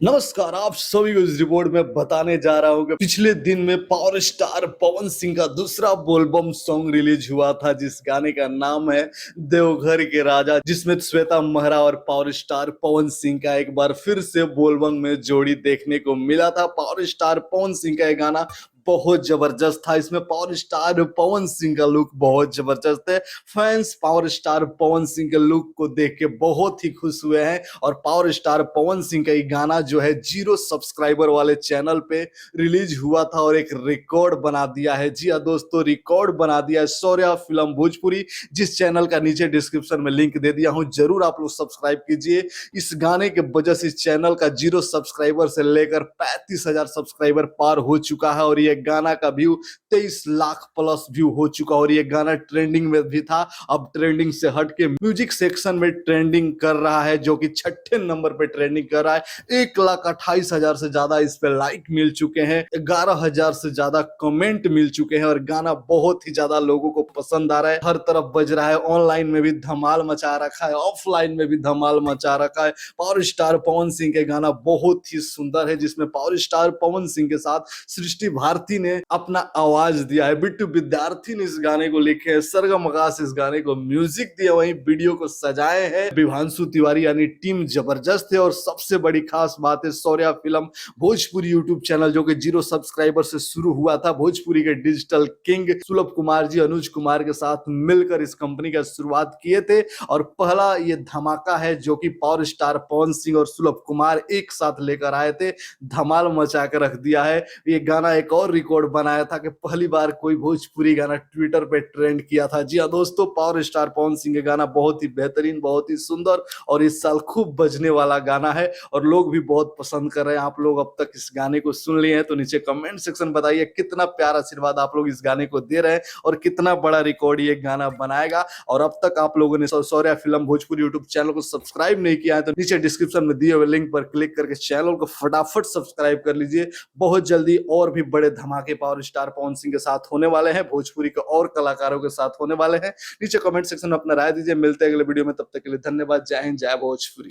नमस्कार। आप सभी को इस रिपोर्ट में बताने जा रहा हूं कि पिछले दिन में पावर स्टार पवन सिंह का दूसरा बोलबम सॉन्ग रिलीज हुआ था, जिस गाने का नाम है देवघर के राजा, जिसमें श्वेता महरा और पावर स्टार पवन सिंह का एक बार फिर से बोलबम में जोड़ी देखने को मिला था। पावर स्टार पवन सिंह का यह गाना बहुत जबरदस्त था। इसमें पावर स्टार पवन सिंह का लुक बहुत जबरदस्त है। Fans power star Pawan Singh के लुक को देख के बहुत ही खुश हुए हैं और पावर स्टार पवन सिंह का ये गाना जो है 0 सब्सक्राइबर वाले चैनल पे रिलीज हुआ था और एक रिकॉर्ड बना दिया है। जी हाँ दोस्तों, रिकॉर्ड बना दिया है शौर्या फिल्म भोजपुरी, जिस चैनल का नीचे डिस्क्रिप्शन में लिंक दे दिया हूं, जरूर आप लोग सब्सक्राइब कीजिए। इस गाने के वजह से इस चैनल का 0 सब्सक्राइबर से लेकर 35,000 सब्सक्राइबर पार हो चुका है और ये गाना का व्यू 23 लाख प्लस व्यू हो चुका और ये गाना ट्रेंडिंग में भी था। अब ट्रेंडिंग से हट के म्यूजिक सेक्शन में ट्रेंडिंग कर रहा है, जो कि 6ठे नंबर पे ट्रेंडिंग कर रहा है। 1,28,000 से ज्यादा इस पे लाइक मिल चुके हैं, 11,000 से ज्यादा कमेंट मिल चुके हैं और गाना बहुत ही ज्यादा लोगों को पसंद आ रहा है। हर तरफ बज रहा है, ऑनलाइन में भी धमाल मचा रखा है, ऑफलाइन में भी धमाल मचा रखा है। पावर स्टार पवन सिंह के गाना बहुत ही सुंदर है, जिसमें पावर स्टार पवन सिंह के साथ सृष्टि भारती ने अपना आवाज दिया है। बिट्टू विद्यार्थी ने इस गाने को लिखे है, सरगम आकाश इस गाने को म्यूजिक दिया, वहीं वीडियो को सजाए हैं विभांशु तिवारी, यानी टीम जबरदस्त है। और सबसे बड़ी खास बात है Shaurya film Bhojpuri YouTube channel, जो कि 0 सब्सक्राइबर से शुरू हुआ था। भोजपुरी के डिजिटल किंग सुलभ कुमार जी अनुज कुमार के साथ मिलकर इस कंपनी का शुरुआत किए थे और पहला ये धमाका है जो कि पावर स्टार पवन सिंह और सुलभ कुमार एक साथ लेकर आए थे, धमाल मचा कर रख दिया है। ये गाना एक और रिकॉर्ड बनाया था कि पहली बार कोई भोजपुरी गाना ट्विटर पे ट्रेंड किया था। जी हाँ दोस्तों, पावर स्टार पवन सिंह का गाना बहुत ही बेहतरीन, बहुत ही सुंदर और इस साल खूब बजने वाला गाना है और लोग भी बहुत पसंद कर रहे हैं। आप लोग अब तक इस गाने को सुन लिए हैं तो नीचे कमेंट सेक्शन बताइए कितना प्यारा आशीर्वाद आप लोग इस गाने को दे रहे हैं और कितना बड़ा रिकॉर्ड ये गाना बनाएगा। और अब तक आप लोगों ने Shaurya film Bhojpuri YouTube channel को सब्सक्राइब नहीं किया है तो नीचे डिस्क्रिप्शन में दिए हुए लिंक पर क्लिक करके चैनल को फटाफट सब्सक्राइब कर लीजिए। बहुत जल्दी और भी बड़े धमाके पावर स्टार पवन सिंह के साथ होने वाले हैं, भोजपुरी के और कलाकारों के साथ होने वाले हैं। नीचे कमेंट सेक्शन में अपना राय दीजिए। मिलते हैं अगले वीडियो में, तब तक के लिए धन्यवाद। जय हिंद, जय भोजपुरी।